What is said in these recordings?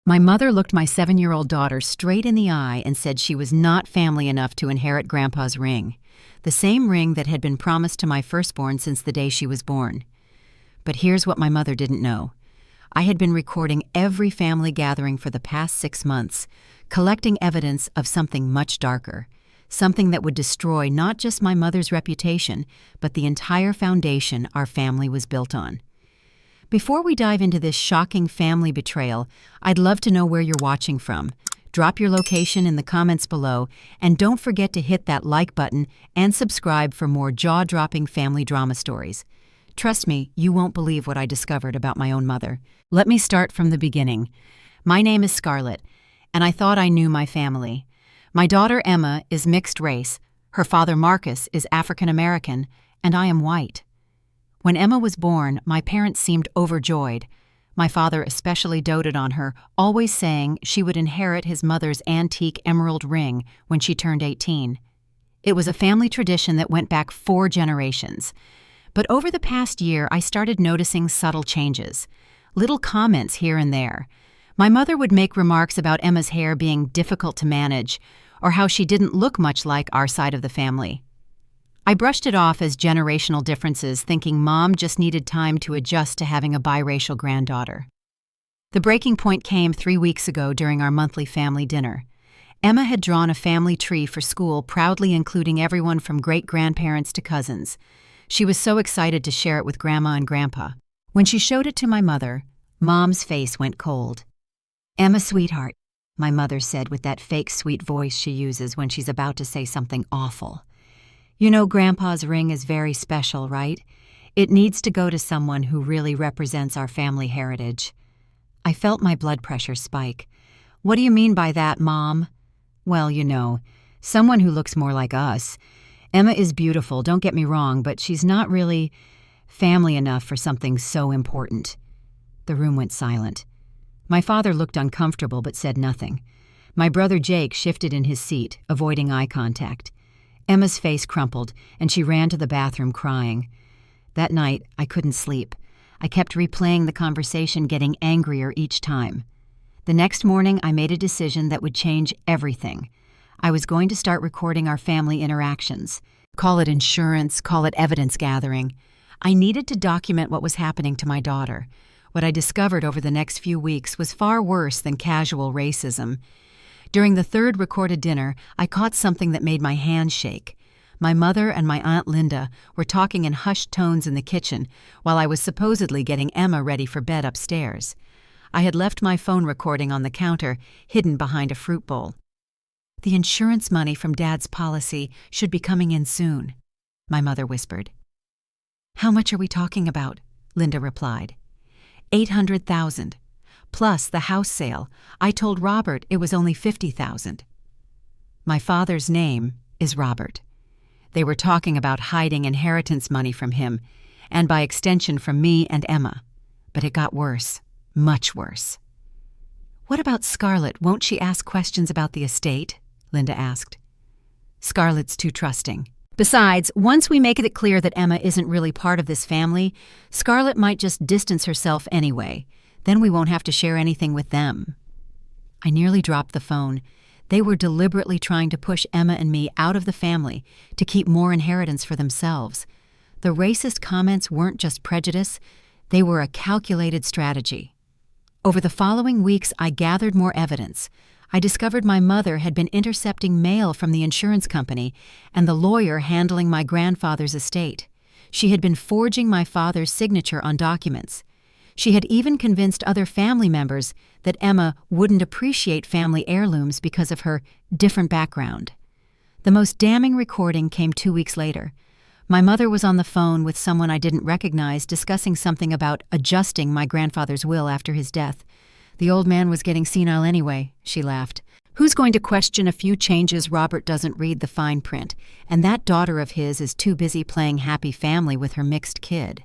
My mother looked my 7-year-old daughter straight in the eye and said she was not family enough to inherit Grandpa's ring, the same ring that had been promised to my firstborn since the day she was born. But here's what my mother didn't know. I had been recording every family gathering for the past 6 months, collecting evidence of something much darker, something that would destroy not just my mother's reputation, but the entire foundation our family was built on. Before we dive into this shocking family betrayal, I'd love to know where you're watching from. Drop your location in the comments below, and don't forget to hit that like button and subscribe for more jaw-dropping family drama stories. Trust me, you won't believe what I discovered about my own mother. Let me start from the beginning. My name is Scarlett, and I thought I knew my family. My daughter Emma is mixed race, her father Marcus is African American, and I am white. When Emma was born, my parents seemed overjoyed. My father especially doted on her, always saying she would inherit his mother's antique emerald ring when she turned 18. It was a family tradition that went back 4 generations. But over the past year, I started noticing subtle changes, little comments here and there. My mother would make remarks about Emma's hair being difficult to manage, or how she didn't look much like our side of the family. I brushed it off as generational differences, thinking Mom just needed time to adjust to having a biracial granddaughter. The breaking point came 3 weeks ago during our monthly family dinner. Emma had drawn a family tree for school, proudly including everyone from great-grandparents to cousins. She was so excited to share it with Grandma and Grandpa. When she showed it to my mother, Mom's face went cold. "Emma, sweetheart," my mother said with that fake sweet voice she uses when she's about to say something awful. "You know Grandpa's ring is very special, right? It needs to go to someone who really represents our family heritage." I felt my blood pressure spike. "What do you mean by that, Mom?" "Well, you know, someone who looks more like us. Emma is beautiful, don't get me wrong, but she's not really family enough for something so important." The room went silent. My father looked uncomfortable but said nothing. My brother Jake shifted in his seat, avoiding eye contact. Emma's face crumpled, and she ran to the bathroom crying. That night, I couldn't sleep. I kept replaying the conversation, getting angrier each time. The next morning, I made a decision that would change everything. I was going to start recording our family interactions. Call it insurance, call it evidence gathering. I needed to document what was happening to my daughter. What I discovered over the next few weeks was far worse than casual racism. During the 3rd recorded dinner, I caught something that made my hands shake. My mother and my Aunt Linda were talking in hushed tones in the kitchen while I was supposedly getting Emma ready for bed upstairs. I had left my phone recording on the counter, hidden behind a fruit bowl. "The insurance money from Dad's policy should be coming in soon," my mother whispered. "How much are we talking about?" Linda replied. $800,000. Plus the house sale. I told Robert it was only $50,000. My father's name is Robert. They were talking about hiding inheritance money from him, and by extension from me and Emma. But it got worse, much worse. "What about Scarlett? Won't she ask questions about the estate?" Linda asked. "Scarlett's too trusting. Besides, once we make it clear that Emma isn't really part of this family, Scarlett might just distance herself anyway. Then we won't have to share anything with them." I nearly dropped the phone. They were deliberately trying to push Emma and me out of the family to keep more inheritance for themselves. The racist comments weren't just prejudice, they were a calculated strategy. Over the following weeks, I gathered more evidence. I discovered my mother had been intercepting mail from the insurance company and the lawyer handling my grandfather's estate. She had been forging my father's signature on documents. She had even convinced other family members that Emma wouldn't appreciate family heirlooms because of her different background. The most damning recording came 2 weeks later. My mother was on the phone with someone I didn't recognize discussing something about adjusting my grandfather's will after his death. "The old man was getting senile anyway," she laughed. "Who's going to question a few changes Robert doesn't read the fine print, and that daughter of his is too busy playing happy family with her mixed kid?"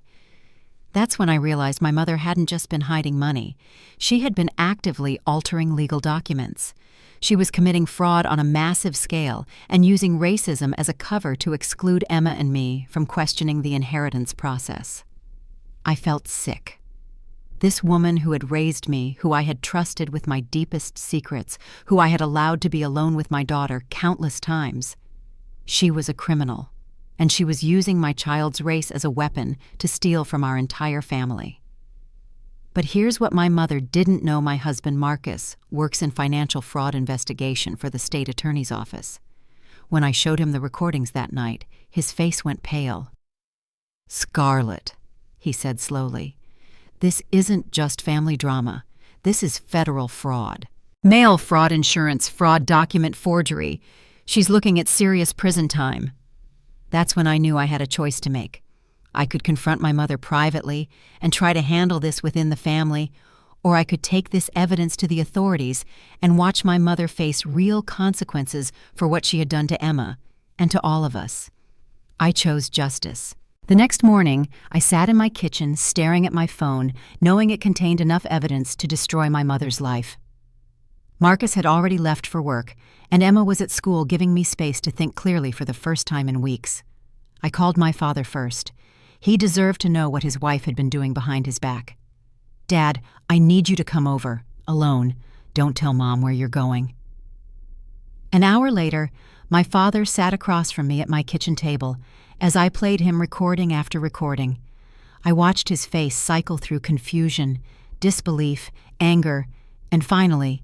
That's when I realized my mother hadn't just been hiding money. She had been actively altering legal documents. She was committing fraud on a massive scale and using racism as a cover to exclude Emma and me from questioning the inheritance process. I felt sick. This woman who had raised me, who I had trusted with my deepest secrets, who I had allowed to be alone with my daughter countless times. She was a criminal, and she was using my child's race as a weapon to steal from our entire family. But here's what my mother didn't know: my husband Marcus works in financial fraud investigation for the state attorney's office. When I showed him the recordings that night, his face went pale. "Scarlett," he said slowly, "this isn't just family drama. This is federal fraud. Mail fraud, insurance fraud, document forgery. She's looking at serious prison time." That's when I knew I had a choice to make. I could confront my mother privately and try to handle this within the family, or I could take this evidence to the authorities and watch my mother face real consequences for what she had done to Emma and to all of us. I chose justice. The next morning, I sat in my kitchen staring at my phone, knowing it contained enough evidence to destroy my mother's life. Marcus had already left for work, and Emma was at school, giving me space to think clearly for the first time in weeks. I called my father first. He deserved to know what his wife had been doing behind his back. "Dad, I need you to come over, alone. Don't tell Mom where you're going." An hour later, my father sat across from me at my kitchen table as I played him recording after recording. I watched his face cycle through confusion, disbelief, anger, and finally,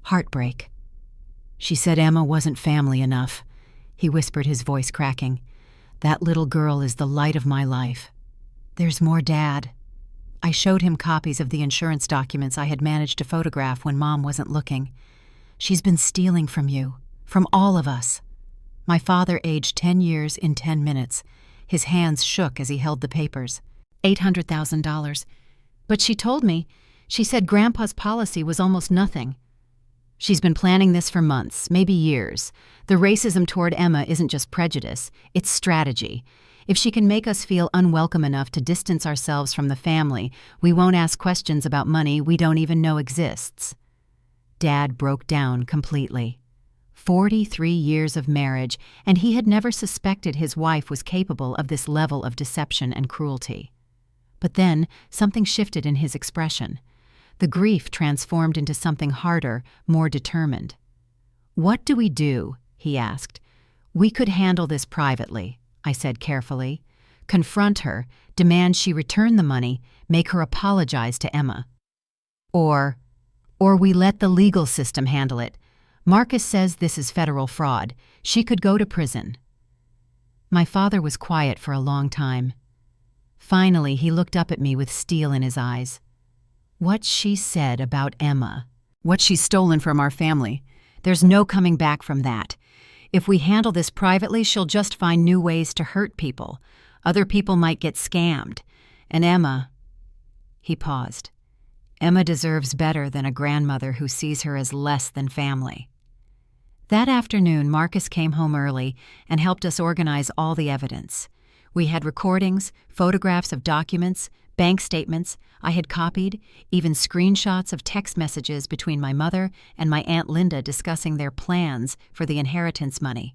heartbreak. "She said Emma wasn't family enough," he whispered, his voice cracking. "That little girl is the light of my life." "There's more, Dad." I showed him copies of the insurance documents I had managed to photograph when Mom wasn't looking. "She's been stealing from you, from all of us." My father aged 10 years in 10 minutes. His hands shook as he held the papers. $800,000. "But she told me, she said Grandpa's policy was almost nothing." "She's been planning this for months, maybe years. The racism toward Emma isn't just prejudice, it's strategy. If she can make us feel unwelcome enough to distance ourselves from the family, we won't ask questions about money we don't even know exists." Dad broke down completely. 43 years of marriage, and he had never suspected his wife was capable of this level of deception and cruelty. But then, something shifted in his expression. The grief transformed into something harder, more determined. "What do we do?" he asked. "We could handle this privately," I said carefully. "Confront her, demand she return the money, make her apologize to Emma. Or we let the legal system handle it. Marcus says this is federal fraud. She could go to prison." My father was quiet for a long time. Finally, he looked up at me with steel in his eyes. "What she said about Emma, what she's stolen from our family, there's no coming back from that. If we handle this privately, she'll just find new ways to hurt people. Other people might get scammed. And Emma—" He paused. "Emma deserves better than a grandmother who sees her as less than family." That afternoon, Marcus came home early and helped us organize all the evidence. We had recordings, photographs of documents, bank statements I had copied, even screenshots of text messages between my mother and my Aunt Linda discussing their plans for the inheritance money.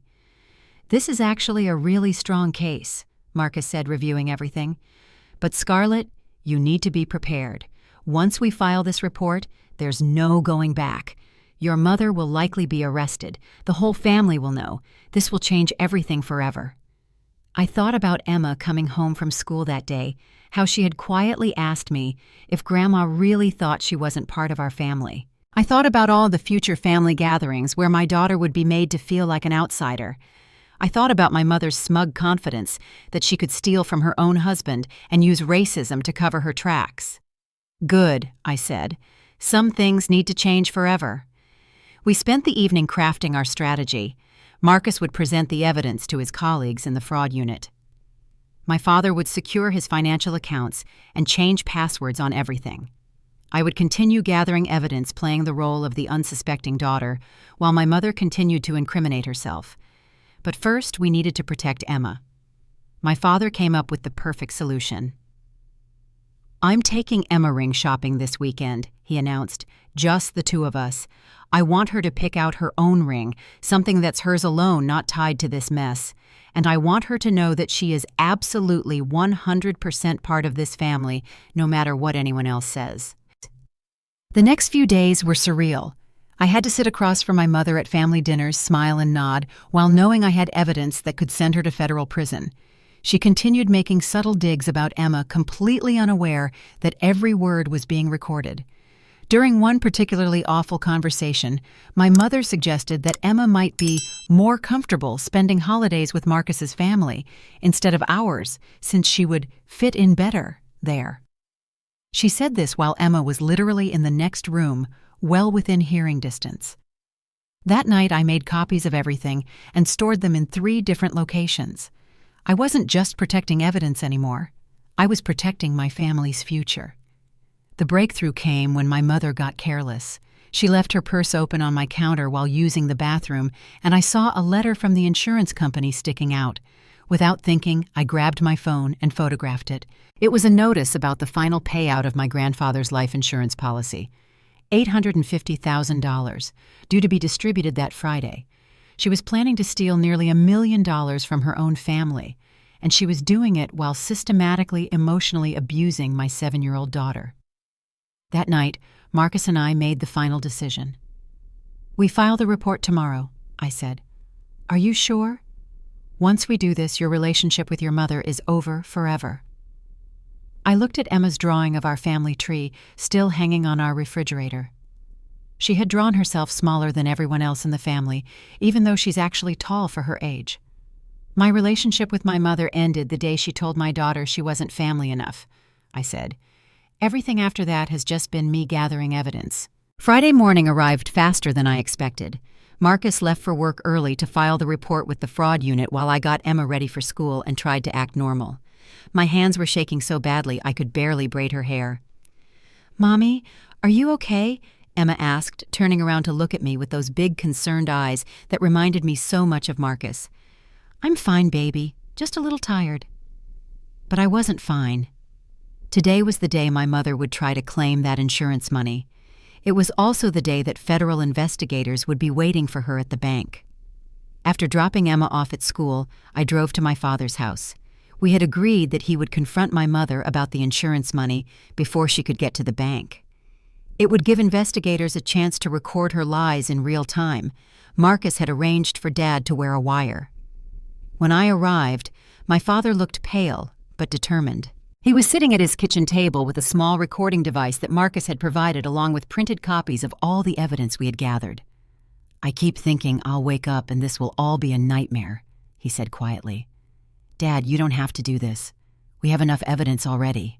"This is actually a really strong case," Marcus said, reviewing everything. "But Scarlett, you need to be prepared. Once we file this report, there's no going back. Your mother will likely be arrested. The whole family will know. This will change everything forever." I thought about Emma coming home from school that day, how she had quietly asked me if Grandma really thought she wasn't part of our family. I thought about all the future family gatherings where my daughter would be made to feel like an outsider. I thought about my mother's smug confidence that she could steal from her own husband and use racism to cover her tracks. "Good," I said. "Some things need to change forever." We spent the evening crafting our strategy. Marcus would present the evidence to his colleagues in the fraud unit. My father would secure his financial accounts and change passwords on everything. I would continue gathering evidence, playing the role of the unsuspecting daughter, while my mother continued to incriminate herself. But first, we needed to protect Emma. My father came up with the perfect solution. "I'm taking Emma ring shopping this weekend," he announced. "Just the two of us. I want her to pick out her own ring, something that's hers alone, not tied to this mess. And I want her to know that she is absolutely 100% part of this family, no matter what anyone else says." The next few days were surreal. I had to sit across from my mother at family dinners, smile and nod, while knowing I had evidence that could send her to federal prison. She continued making subtle digs about Emma, completely unaware that every word was being recorded. During one particularly awful conversation, my mother suggested that Emma might be more comfortable spending holidays with Marcus's family instead of ours, since she would fit in better there. She said this while Emma was literally in the next room, well within hearing distance. That night I made copies of everything and stored them in 3 different locations. I wasn't just protecting evidence anymore. I was protecting my family's future. The breakthrough came when my mother got careless. She left her purse open on my counter while using the bathroom, and I saw a letter from the insurance company sticking out. Without thinking, I grabbed my phone and photographed it. It was a notice about the final payout of my grandfather's life insurance policy. $850,000, due to be distributed that Friday. She was planning to steal nearly $1 million from her own family, and she was doing it while systematically emotionally abusing my 7-year-old daughter. That night, Marcus and I made the final decision. "We file the report tomorrow," I said. "Are you sure? Once we do this, your relationship with your mother is over forever." I looked at Emma's drawing of our family tree, still hanging on our refrigerator. She had drawn herself smaller than everyone else in the family, even though she's actually tall for her age. "My relationship with my mother ended the day she told my daughter she wasn't family enough," I said. "Everything after that has just been me gathering evidence." Friday morning arrived faster than I expected. Marcus left for work early to file the report with the fraud unit while I got Emma ready for school and tried to act normal. My hands were shaking so badly I could barely braid her hair. "Mommy, are you okay?" Emma asked, turning around to look at me with those big concerned eyes that reminded me so much of Marcus. "I'm fine, baby, just a little tired." But I wasn't fine. Today was the day my mother would try to claim that insurance money. It was also the day that federal investigators would be waiting for her at the bank. After dropping Emma off at school, I drove to my father's house. We had agreed that he would confront my mother about the insurance money before she could get to the bank. It would give investigators a chance to record her lies in real time. Marcus had arranged for Dad to wear a wire. When I arrived, my father looked pale but determined. He was sitting at his kitchen table with a small recording device that Marcus had provided along with printed copies of all the evidence we had gathered. "I keep thinking I'll wake up and this will all be a nightmare," he said quietly. "Dad, you don't have to do this. We have enough evidence already."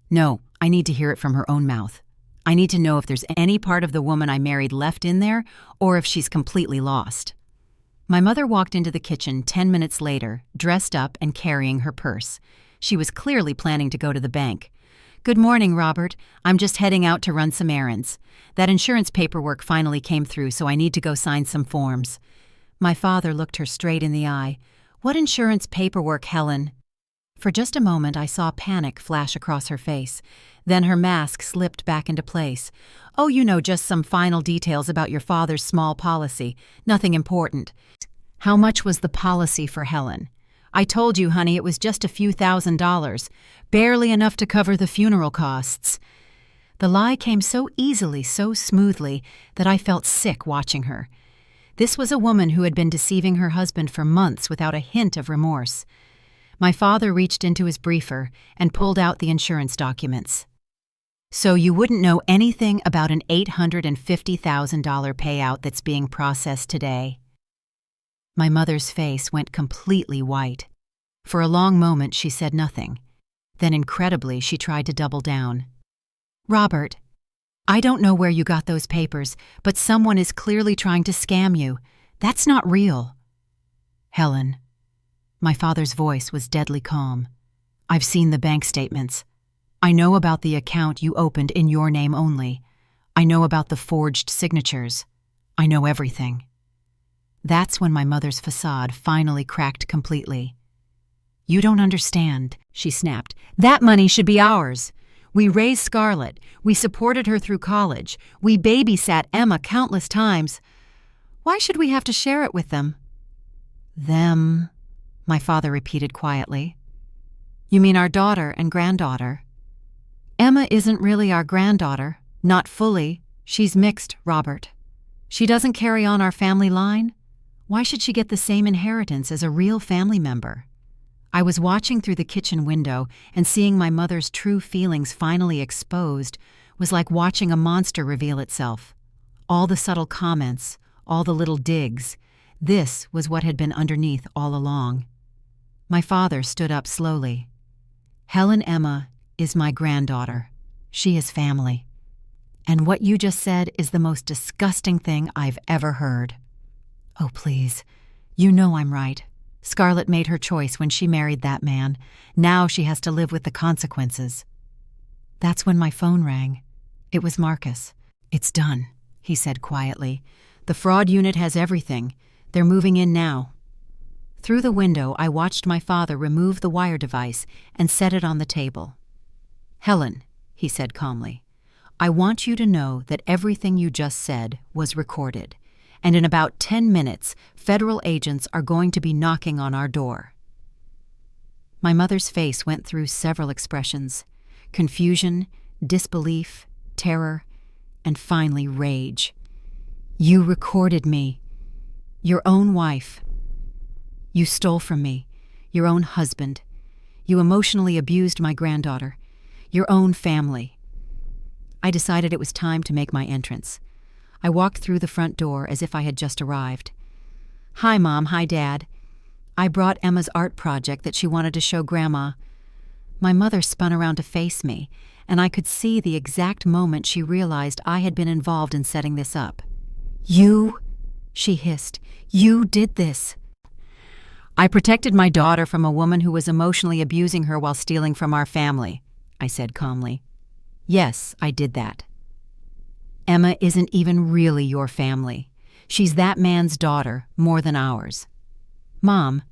"No, I need to hear it from her own mouth. I need to know if there's any part of the woman I married left in there or if she's completely lost." My mother walked into the kitchen 10 minutes later, dressed up and carrying her purse. She was clearly planning to go to the bank. "Good morning, Robert. I'm just heading out to run some errands. That insurance paperwork finally came through, so I need to go sign some forms." My father looked her straight in the eye. "What insurance paperwork, Helen?" For just a moment, I saw panic flash across her face. Then her mask slipped back into place. "Oh, just some final details about your father's small policy. Nothing important." How much was the policy for Helen? "I told you, honey, it was just a few $1,000s, barely enough to cover the funeral costs." The lie came so easily, so smoothly, that I felt sick watching her. This was a woman who had been deceiving her husband for months without a hint of remorse. My father reached into his briefer and pulled out the insurance documents. "So you wouldn't know anything about an $850,000 payout that's being processed today?" My mother's face went completely white. For a long moment, she said nothing. Then, incredibly, she tried to double down. "Robert, I don't know where you got those papers, but someone is clearly trying to scam you. That's not real." "Helen." My father's voice was deadly calm. "I've seen the bank statements. I know about the account you opened in your name only. I know about the forged signatures. I know everything." That's when my mother's facade finally cracked completely. "You don't understand," she snapped. "That money should be ours. We raised Scarlett. We supported her through college. We babysat Emma countless times. Why should we have to share it with them?" "Them," my father repeated quietly. "You mean our daughter and granddaughter?" "Emma isn't really our granddaughter. Not fully. She's mixed, Robert. She doesn't carry on our family line. Why should she get the same inheritance as a real family member?" I was watching through the kitchen window, and seeing my mother's true feelings finally exposed was like watching a monster reveal itself. All the subtle comments, all the little digs, this was what had been underneath all along. My father stood up slowly. "Helen Emma is my granddaughter. She is family. And what you just said is the most disgusting thing I've ever heard." "Oh, please. You know I'm right. Scarlett made her choice when she married that man. Now she has to live with the consequences." That's when my phone rang. It was Marcus. "It's done," he said quietly. "The fraud unit has everything. They're moving in now." Through the window, I watched my father remove the wire device and set it on the table. "Helen," he said calmly, "I want you to know that everything you just said was recorded. And in about 10 minutes, federal agents are going to be knocking on our door." My mother's face went through several expressions: confusion, disbelief, terror, and finally rage. "You recorded me. Your own wife. You stole from me. Your own husband. You emotionally abused my granddaughter. Your own family." I decided it was time to make my entrance. I walked through the front door as if I had just arrived. "Hi, Mom. Hi, Dad. I brought Emma's art project that she wanted to show Grandma." My mother spun around to face me, and I could see the exact moment she realized I had been involved in setting this up. "You," she hissed, "you did this." "I protected my daughter from a woman who was emotionally abusing her while stealing from our family," I said calmly. "Yes, I did that. Emma isn't even really your family. She's that man's daughter more than ours. Mom,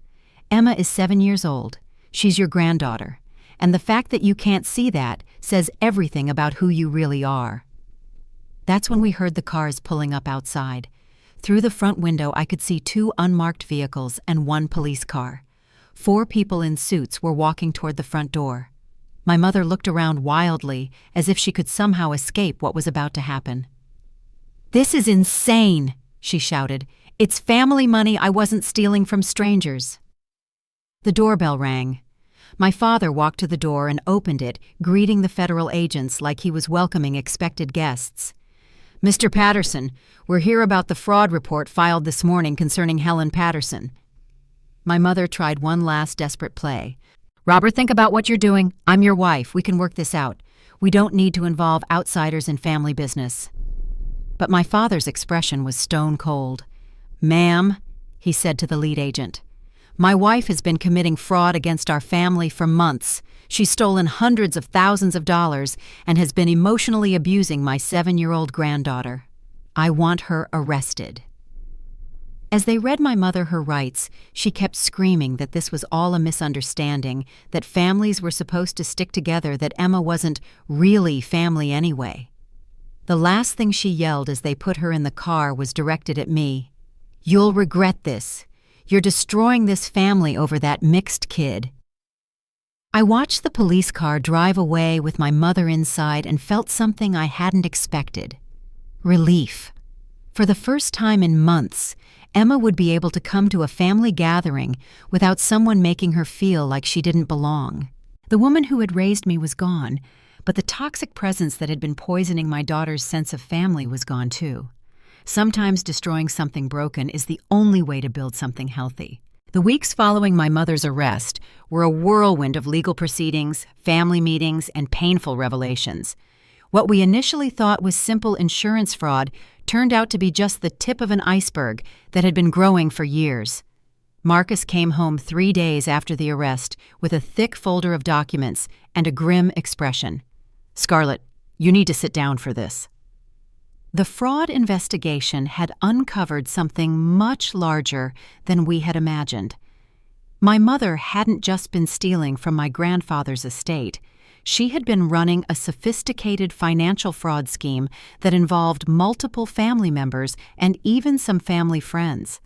Emma is 7 years old. She's your granddaughter. And the fact that you can't see that says everything about who you really are." That's when we heard the cars pulling up outside. Through the front window, I could see 2 unmarked vehicles and 1 police car. 4 people in suits were walking toward the front door. My mother looked around wildly, as if she could somehow escape what was about to happen. "This is insane," she shouted. "It's family money I wasn't stealing from strangers." The doorbell rang. My father walked to the door and opened it, greeting the federal agents like he was welcoming expected guests. "Mr. Patterson, we're here about the fraud report filed this morning concerning Helen Patterson." My mother tried one last desperate play. "Robert, think about what you're doing. I'm your wife. We can work this out. We don't need to involve outsiders in family business." But my father's expression was stone cold. "Ma'am," he said to the lead agent, "my wife has been committing fraud against our family for months. She's stolen hundreds of thousands of dollars and has been emotionally abusing my 7-year-old granddaughter. I want her arrested." As they read my mother her rights, she kept screaming that this was all a misunderstanding, that families were supposed to stick together, that Emma wasn't really family anyway. The last thing she yelled as they put her in the car was directed at me. "You'll regret this. You're destroying this family over that mixed kid." I watched the police car drive away with my mother inside and felt something I hadn't expected. Relief. For the first time in months, Emma would be able to come to a family gathering without someone making her feel like she didn't belong. The woman who had raised me was gone, but the toxic presence that had been poisoning my daughter's sense of family was gone too. Sometimes destroying something broken is the only way to build something healthy. The weeks following my mother's arrest were a whirlwind of legal proceedings, family meetings, and painful revelations. What we initially thought was simple insurance fraud turned out to be just the tip of an iceberg that had been growing for years. Marcus came home 3 days after the arrest with a thick folder of documents and a grim expression. "Scarlett, you need to sit down for this." The fraud investigation had uncovered something much larger than we had imagined. My mother hadn't just been stealing from my grandfather's estate. She had been running a sophisticated financial fraud scheme that involved multiple family members and even some family friends.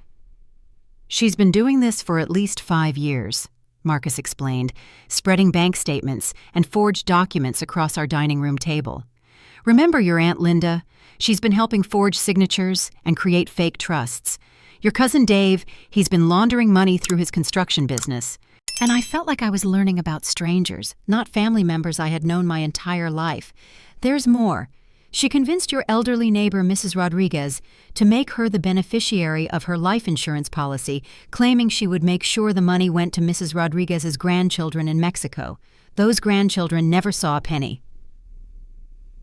"She's been doing this for at least 5 years," Marcus explained, spreading bank statements and forged documents across our dining room table. "Remember your Aunt Linda? She's been helping forge signatures and create fake trusts. Your cousin Dave, he's been laundering money through his construction business." And I felt like I was learning about strangers, not family members I had known my entire life. "There's more. She convinced your elderly neighbor, Mrs. Rodriguez, to make her the beneficiary of her life insurance policy, claiming she would make sure the money went to Mrs. Rodriguez's grandchildren in Mexico. Those grandchildren never saw a penny."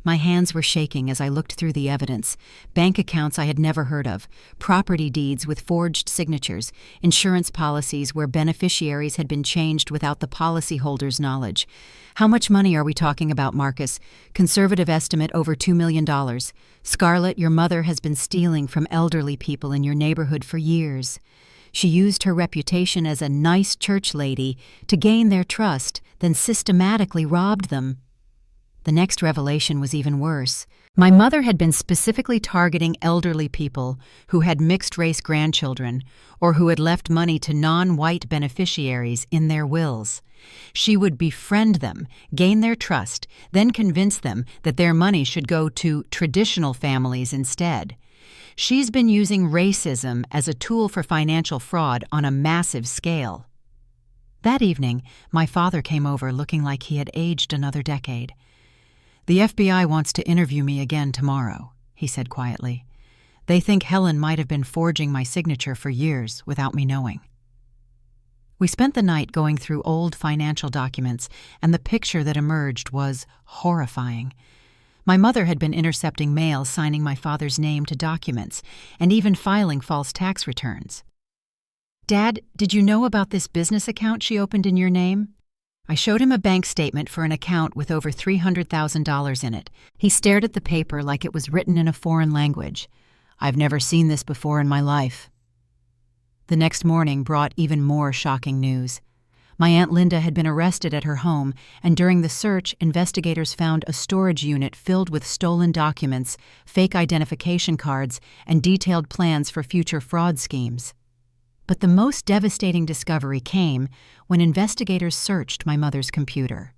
My hands were shaking as I looked through the evidence. Bank accounts I had never heard of, property deeds with forged signatures, insurance policies where beneficiaries had been changed without the policyholder's knowledge. "How much money are we talking about, Marcus?" "Conservative estimate over $2 million. Scarlett, your mother has been stealing from elderly people in your neighborhood for years. She used her reputation as a nice church lady to gain their trust, then systematically robbed them." The next revelation was even worse. My mother had been specifically targeting elderly people who had mixed-race grandchildren or who had left money to non-white beneficiaries in their wills. She would befriend them, gain their trust, then convince them that their money should go to traditional families instead. She's been using racism as a tool for financial fraud on a massive scale. That evening, my father came over looking like he had aged another decade. "The FBI wants to interview me again tomorrow," he said quietly. "They think Helen might have been forging my signature for years without me knowing." We spent the night going through old financial documents, and the picture that emerged was horrifying. My mother had been intercepting mail signing my father's name to documents, and even filing false tax returns. "Dad, did you know about this business account she opened in your name?" I showed him a bank statement for an account with over $300,000 in it. He stared at the paper like it was written in a foreign language. "I've never seen this before in my life." The next morning brought even more shocking news. My Aunt Linda had been arrested at her home, and during the search, investigators found a storage unit filled with stolen documents, fake identification cards, and detailed plans for future fraud schemes. But the most devastating discovery came when investigators searched my mother's computer.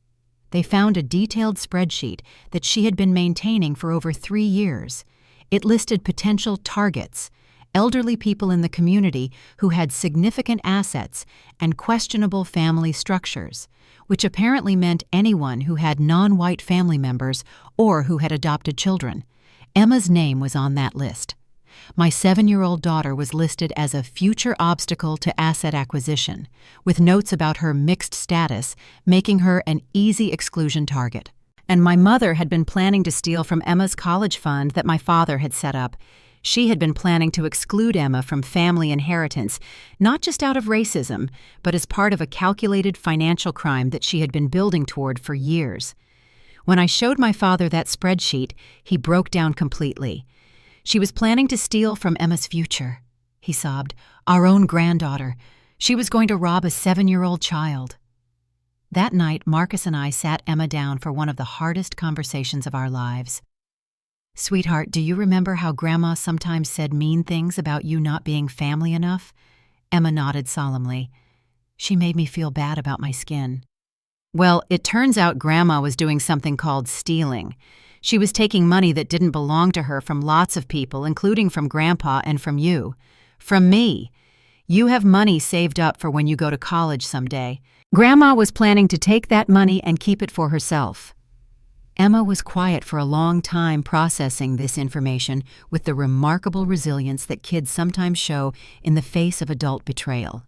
They found a detailed spreadsheet that she had been maintaining for over 3 years. It listed potential targets, elderly people in the community who had significant assets and questionable family structures, which apparently meant anyone who had non-white family members or who had adopted children. Emma's name was on that list. My 7-year-old daughter was listed as a future obstacle to asset acquisition, with notes about her mixed status, making her an easy exclusion target. And my mother had been planning to steal from Emma's college fund that my father had set up. She had been planning to exclude Emma from family inheritance, not just out of racism, but as part of a calculated financial crime that she had been building toward for years. When I showed my father that spreadsheet, he broke down completely. "She was planning to steal from Emma's future," he sobbed. "Our own granddaughter. She was going to rob a 7-year-old child." That night, Marcus and I sat Emma down for one of the hardest conversations of our lives. "Sweetheart, do you remember how Grandma sometimes said mean things about you not being family enough?" Emma nodded solemnly. "She made me feel bad about my skin." "Well, it turns out Grandma was doing something called stealing. She was taking money that didn't belong to her from lots of people, including from Grandpa and from you. From me. You have money saved up for when you go to college someday. Grandma was planning to take that money and keep it for herself." Emma was quiet for a long time, processing this information with the remarkable resilience that kids sometimes show in the face of adult betrayal.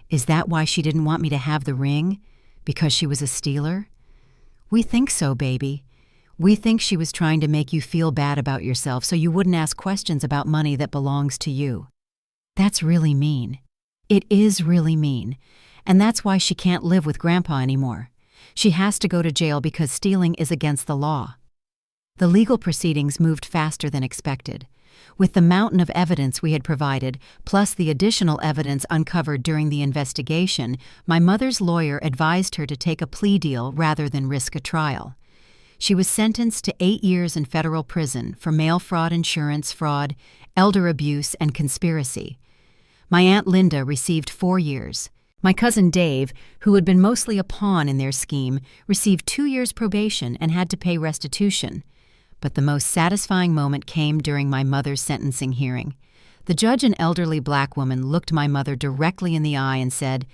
"Is that why she didn't want me to have the ring? Because she was a stealer?" "We think so, baby. We think she was trying to make you feel bad about yourself so you wouldn't ask questions about money that belongs to you." "That's really mean." "It is really mean. And that's why she can't live with Grandpa anymore. She has to go to jail because stealing is against the law." The legal proceedings moved faster than expected. With the mountain of evidence we had provided, plus the additional evidence uncovered during the investigation, my mother's lawyer advised her to take a plea deal rather than risk a trial. She was sentenced to 8 years in federal prison for mail fraud, insurance fraud, elder abuse, and conspiracy. My Aunt Linda received 4 years. My cousin Dave, who had been mostly a pawn in their scheme, received 2 years probation and had to pay restitution. But the most satisfying moment came during my mother's sentencing hearing. The judge, an elderly black woman, looked my mother directly in the eye and said,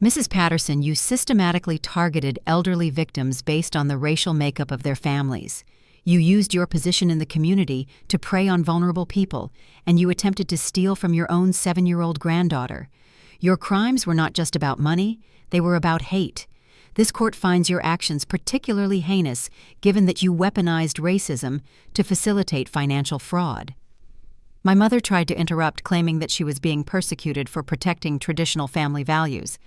"Mrs. Patterson, you systematically targeted elderly victims based on the racial makeup of their families. You used your position in the community to prey on vulnerable people, and you attempted to steal from your own 7-year-old granddaughter. Your crimes were not just about money, they were about hate. This court finds your actions particularly heinous, given that you weaponized racism to facilitate financial fraud." My mother tried to interrupt, claiming that she was being persecuted for protecting traditional family values.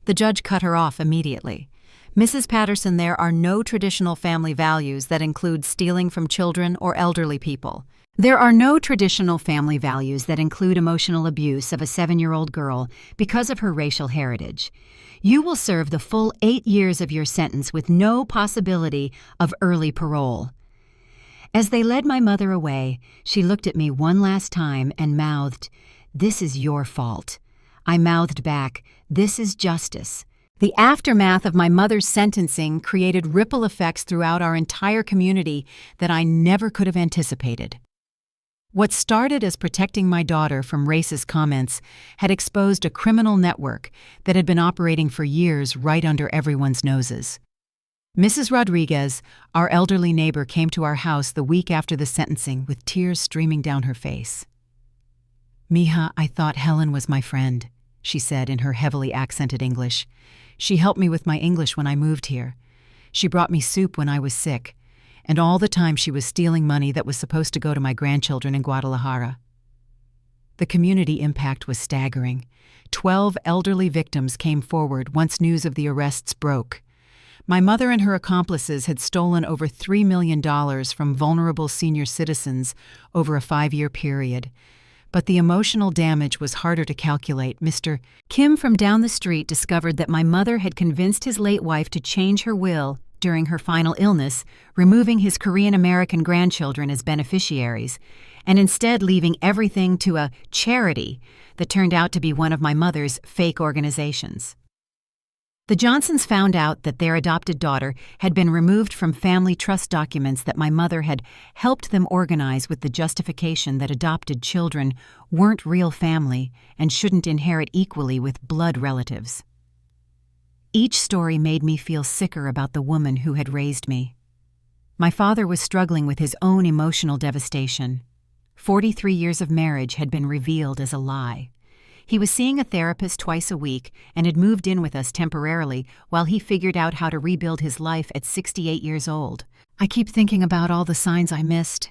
The judge cut her off immediately. "Mrs. Patterson, there are no traditional family values that include stealing from children or elderly people. There are no traditional family values that include emotional abuse of a 7-year-old girl because of her racial heritage. You will serve the full 8 years of your sentence with no possibility of early parole." As they led my mother away, she looked at me one last time and mouthed, "This is your fault." I mouthed back, "This is justice." The aftermath of my mother's sentencing created ripple effects throughout our entire community that I never could have anticipated. What started as protecting my daughter from racist comments had exposed a criminal network that had been operating for years right under everyone's noses. Mrs. Rodriguez, our elderly neighbor, came to our house the week after the sentencing with tears streaming down her face. "Mija, I thought Helen was my friend," she said in her heavily accented English. "She helped me with my English when I moved here. She brought me soup when I was sick. And all the time she was stealing money that was supposed to go to my grandchildren in Guadalajara." The community impact was staggering. 12 elderly victims came forward once news of the arrests broke. My mother and her accomplices had stolen over $3 million from vulnerable senior citizens over a 5-year period. But the emotional damage was harder to calculate. Mr. Kim from down the street discovered that my mother had convinced his late wife to change her will during her final illness, removing his Korean-American grandchildren as beneficiaries, and instead leaving everything to a charity that turned out to be one of my mother's fake organizations. The Johnsons found out that their adopted daughter had been removed from family trust documents that my mother had helped them organize with the justification that adopted children weren't real family and shouldn't inherit equally with blood relatives. Each story made me feel sicker about the woman who had raised me. My father was struggling with his own emotional devastation. 43 years of marriage had been revealed as a lie. He was seeing a therapist twice a week and had moved in with us temporarily while he figured out how to rebuild his life at 68 years old. "I keep thinking about all the signs I missed,"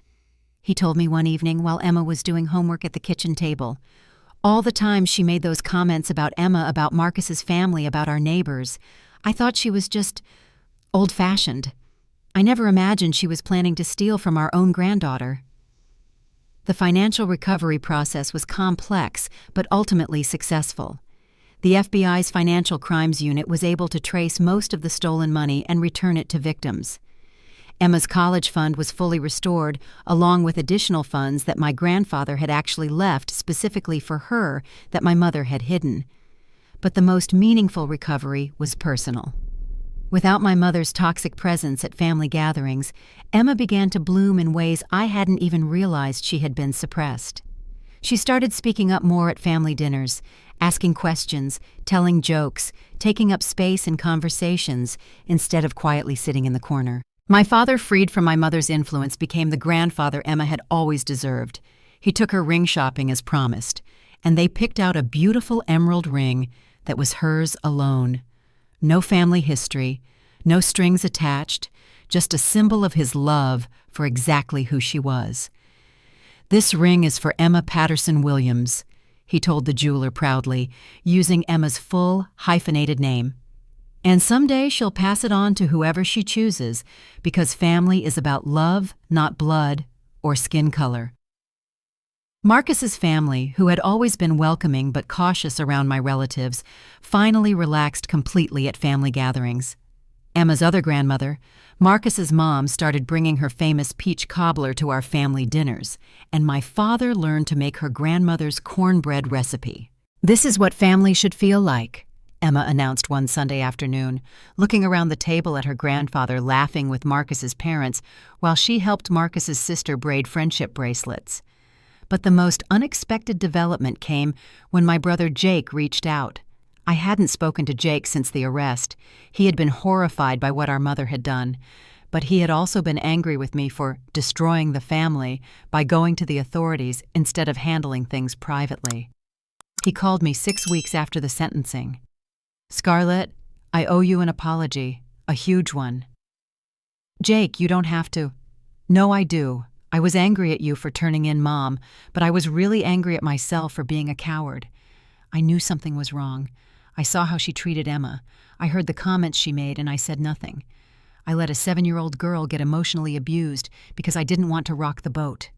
he told me one evening while Emma was doing homework at the kitchen table. "All the time she made those comments about Emma, about Marcus's family, about our neighbors. I thought she was just old-fashioned. I never imagined she was planning to steal from our own granddaughter." The financial recovery process was complex, but ultimately successful. The FBI's Financial Crimes Unit was able to trace most of the stolen money and return it to victims. Emma's college fund was fully restored, along with additional funds that my grandfather had actually left specifically for her that my mother had hidden. But the most meaningful recovery was personal. Without my mother's toxic presence at family gatherings, Emma began to bloom in ways I hadn't even realized she had been suppressed. She started speaking up more at family dinners, asking questions, telling jokes, taking up space in conversations instead of quietly sitting in the corner. My father, freed from my mother's influence, became the grandfather Emma had always deserved. He took her ring shopping as promised, and they picked out a beautiful emerald ring that was hers alone. No family history, no strings attached, just a symbol of his love for exactly who she was. "This ring is for Emma Patterson Williams," he told the jeweler proudly, using Emma's full, hyphenated name. "And someday she'll pass it on to whoever she chooses, because family is about love, not blood or skin color." Marcus's family, who had always been welcoming but cautious around my relatives, finally relaxed completely at family gatherings. Emma's other grandmother, Marcus's mom, started bringing her famous peach cobbler to our family dinners, and my father learned to make her grandmother's cornbread recipe. "This is what family should feel like," Emma announced one Sunday afternoon, looking around the table at her grandfather laughing with Marcus's parents while she helped Marcus's sister braid friendship bracelets. But the most unexpected development came when my brother Jake reached out. I hadn't spoken to Jake since the arrest. He had been horrified by what our mother had done, but he had also been angry with me for destroying the family by going to the authorities instead of handling things privately. He called me 6 weeks after the sentencing. "Scarlett, I owe you an apology, a huge one." "Jake, you don't have to." "No, I do. I was angry at you for turning in Mom, but I was really angry at myself for being a coward. I knew something was wrong. I saw how she treated Emma. I heard the comments she made and I said nothing. I let a 7-year-old girl get emotionally abused because I didn't want to rock the boat."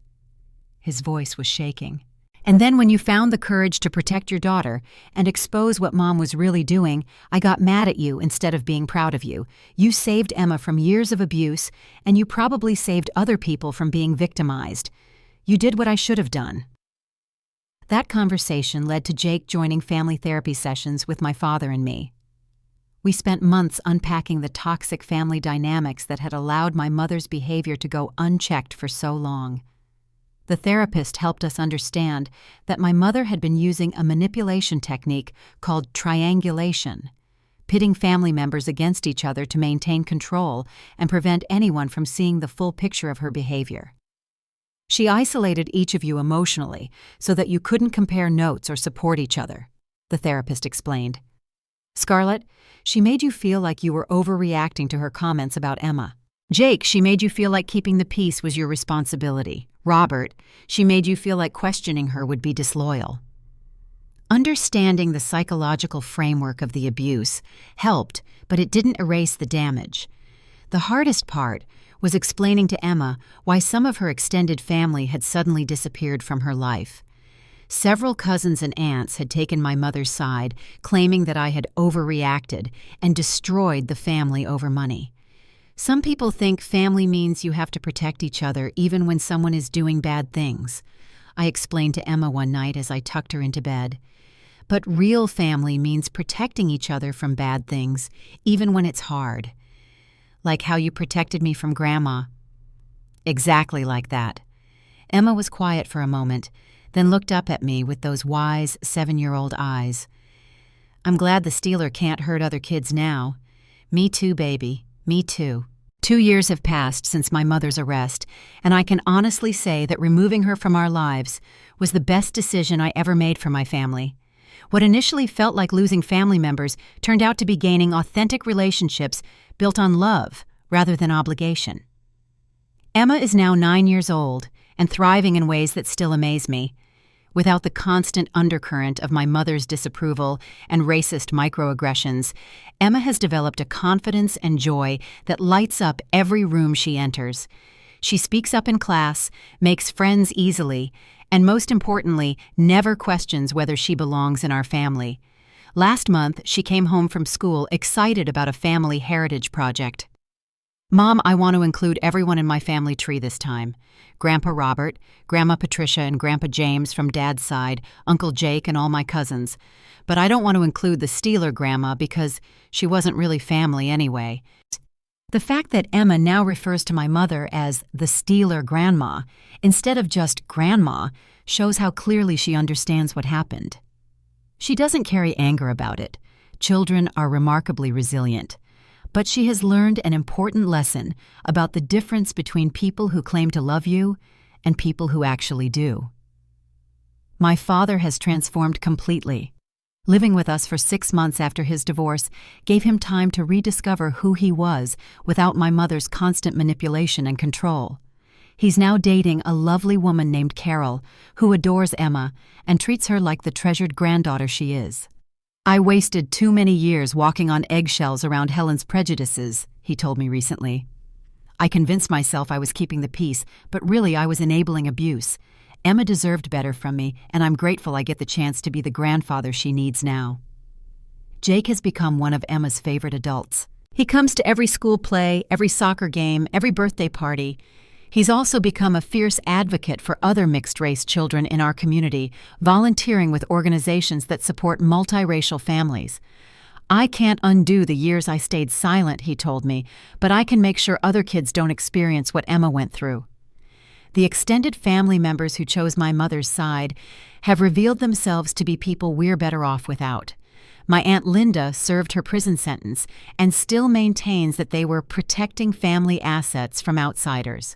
His voice was shaking. "And then when you found the courage to protect your daughter and expose what Mom was really doing, I got mad at you instead of being proud of you. You saved Emma from years of abuse, and you probably saved other people from being victimized. You did what I should have done." That conversation led to Jake joining family therapy sessions with my father and me. We spent months unpacking the toxic family dynamics that had allowed my mother's behavior to go unchecked for so long. The therapist helped us understand that my mother had been using a manipulation technique called triangulation, pitting family members against each other to maintain control and prevent anyone from seeing the full picture of her behavior. "She isolated each of you emotionally so that you couldn't compare notes or support each other," the therapist explained. "Scarlett, she made you feel like you were overreacting to her comments about Emma. Jake, she made you feel like keeping the peace was your responsibility. Robert, she made you feel like questioning her would be disloyal." Understanding the psychological framework of the abuse helped, but it didn't erase the damage. The hardest part was explaining to Emma why some of her extended family had suddenly disappeared from her life. Several cousins and aunts had taken my mother's side, claiming that I had overreacted and destroyed the family over money. Some people think family means you have to protect each other even when someone is doing bad things, I explained to Emma one night as I tucked her into bed. But real family means protecting each other from bad things, even when it's hard. Like how you protected me from Grandma. Exactly like that. Emma was quiet for a moment, then looked up at me with those wise 7-year-old eyes. "I'm glad the Stealer can't hurt other kids now." "Me too, baby. Me too." 2 years have passed since my mother's arrest, and I can honestly say that removing her from our lives was the best decision I ever made for my family. What initially felt like losing family members turned out to be gaining authentic relationships built on love rather than obligation. Emma is now 9 years old and thriving in ways that still amaze me. Without the constant undercurrent of my mother's disapproval and racist microaggressions, Emma has developed a confidence and joy that lights up every room she enters. She speaks up in class, makes friends easily, and most importantly, never questions whether she belongs in our family. Last month, she came home from school excited about a family heritage project. "Mom, I want to include everyone in my family tree this time. Grandpa Robert, Grandma Patricia and Grandpa James from Dad's side, Uncle Jake and all my cousins. But I don't want to include the Stealer Grandma because she wasn't really family anyway." The fact that Emma now refers to my mother as the Stealer Grandma instead of just Grandma shows how clearly she understands what happened. She doesn't carry anger about it. Children are remarkably resilient. But she has learned an important lesson about the difference between people who claim to love you and people who actually do. My father has transformed completely. Living with us for 6 months after his divorce gave him time to rediscover who he was without my mother's constant manipulation and control. He's now dating a lovely woman named Carol, who adores Emma and treats her like the treasured granddaughter she is. "I wasted too many years walking on eggshells around Helen's prejudices," he told me recently. "I convinced myself I was keeping the peace, but really I was enabling abuse. Emma deserved better from me, and I'm grateful I get the chance to be the grandfather she needs now. Jake has become one of Emma's favorite adults. He comes to every school play, every soccer game, every birthday party. He's also become a fierce advocate for other mixed-race children in our community, volunteering with organizations that support multiracial families. I can't undo the years I stayed silent, he told me, but I can make sure other kids don't experience what Emma went through. The extended family members who chose my mother's side have revealed themselves to be people we're better off without. My Aunt Linda served her prison sentence and still maintains that they were protecting family assets from outsiders.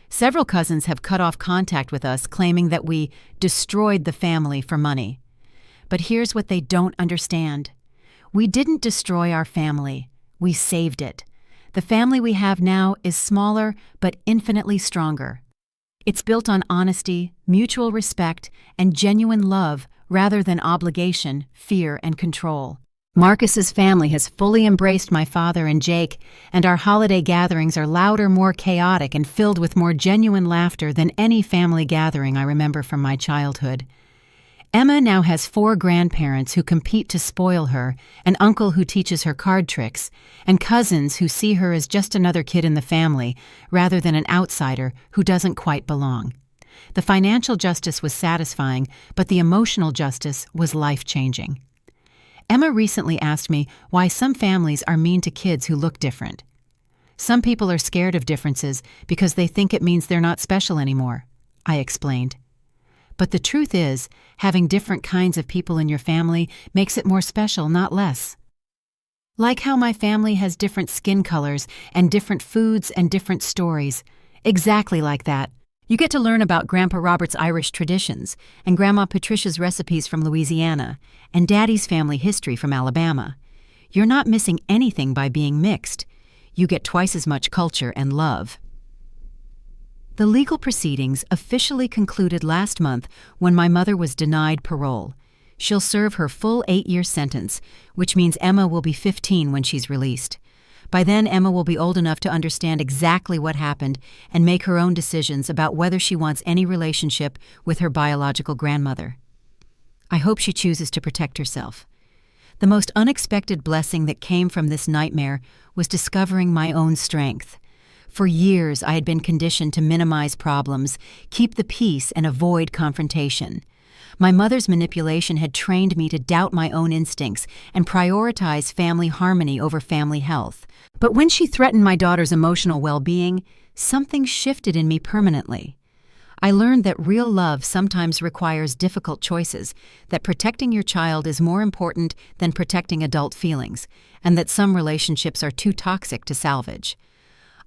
Several cousins have cut off contact with us, claiming that we destroyed the family for money. But here's what they don't understand. We didn't destroy our family. We saved it. The family we have now is smaller but infinitely stronger. It's built on honesty, mutual respect, and genuine love rather than obligation, fear, and control. Marcus's family has fully embraced my father and Jake, and our holiday gatherings are louder, more chaotic, and filled with more genuine laughter than any family gathering I remember from my childhood. Emma now has 4 grandparents who compete to spoil her, an uncle who teaches her card tricks, and cousins who see her as just another kid in the family rather than an outsider who doesn't quite belong. The financial justice was satisfying, but the emotional justice was life-changing. Emma recently asked me why some families are mean to kids who look different. Some people are scared of differences because they think it means they're not special anymore, I explained. But the truth is, having different kinds of people in your family makes it more special, not less. Like how my family has different skin colors and different foods and different stories. Exactly like that. You get to learn about Grandpa Robert's Irish traditions, and Grandma Patricia's recipes from Louisiana, and Daddy's family history from Alabama. You're not missing anything by being mixed. You get twice as much culture and love. The legal proceedings officially concluded last month when my mother was denied parole. She'll serve her full 8-year sentence, which means Emma will be 15 when she's released. By then, Emma will be old enough to understand exactly what happened and make her own decisions about whether she wants any relationship with her biological grandmother. I hope she chooses to protect herself. The most unexpected blessing that came from this nightmare was discovering my own strength. For years, I had been conditioned to minimize problems, keep the peace, and avoid confrontation. My mother's manipulation had trained me to doubt my own instincts and prioritize family harmony over family health. But when she threatened my daughter's emotional well-being, something shifted in me permanently. I learned that real love sometimes requires difficult choices, that protecting your child is more important than protecting adult feelings, and that some relationships are too toxic to salvage.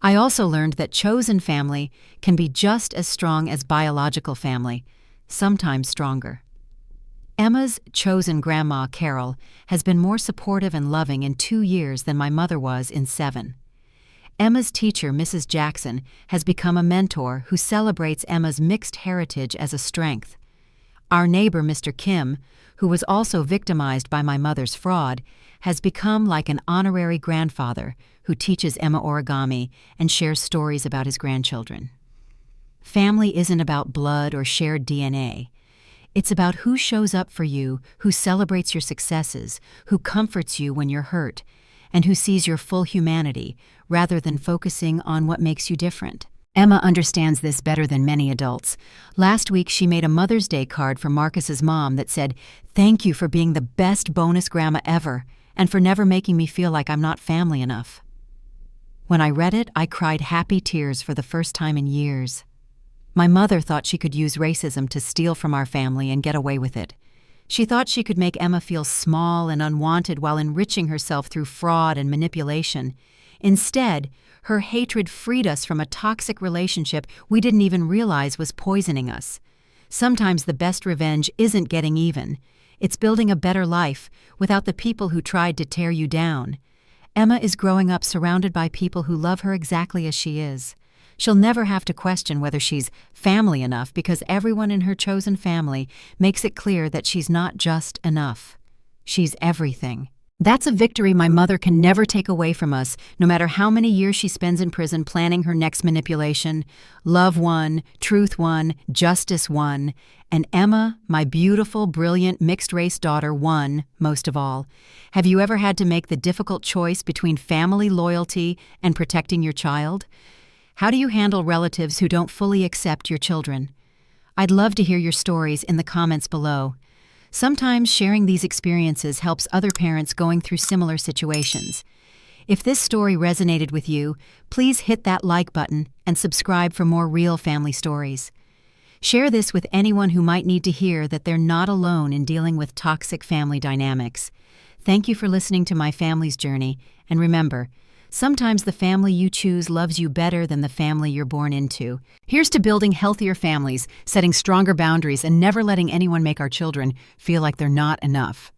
I also learned that chosen family can be just as strong as biological family, sometimes stronger. Emma's chosen grandma, Carol, has been more supportive and loving in 2 years than my mother was in 7. Emma's teacher, Mrs. Jackson, has become a mentor who celebrates Emma's mixed heritage as a strength. Our neighbor, Mr. Kim, who was also victimized by my mother's fraud, has become like an honorary grandfather who teaches Emma origami and shares stories about his grandchildren. Family isn't about blood or shared DNA. It's about who shows up for you, who celebrates your successes, who comforts you when you're hurt, and who sees your full humanity rather than focusing on what makes you different. Emma understands this better than many adults. Last week, she made a Mother's Day card for Marcus's mom that said, "Thank you for being the best bonus grandma ever, and for never making me feel like I'm not family enough." When I read it, I cried happy tears for the first time in years. My mother thought she could use racism to steal from our family and get away with it. She thought she could make Emma feel small and unwanted while enriching herself through fraud and manipulation. Instead, her hatred freed us from a toxic relationship we didn't even realize was poisoning us. Sometimes the best revenge isn't getting even. It's building a better life without the people who tried to tear you down. Emma is growing up surrounded by people who love her exactly as she is. She'll never have to question whether she's family enough because everyone in her chosen family makes it clear that she's not just enough. She's everything. That's a victory my mother can never take away from us, no matter how many years she spends in prison planning her next manipulation. Love won, truth won, justice won, and Emma, my beautiful, brilliant, mixed-race daughter, won, most of all. Have you ever had to make the difficult choice between family loyalty and protecting your child? How do you handle relatives who don't fully accept your children? I'd love to hear your stories in the comments below. Sometimes sharing these experiences helps other parents going through similar situations. If this story resonated with you, please hit that like button and subscribe for more real family stories. Share this with anyone who might need to hear that they're not alone in dealing with toxic family dynamics. Thank you for listening to my family's journey, and remember, sometimes the family you choose loves you better than the family you're born into. Here's to building healthier families, setting stronger boundaries, and never letting anyone make our children feel like they're not enough.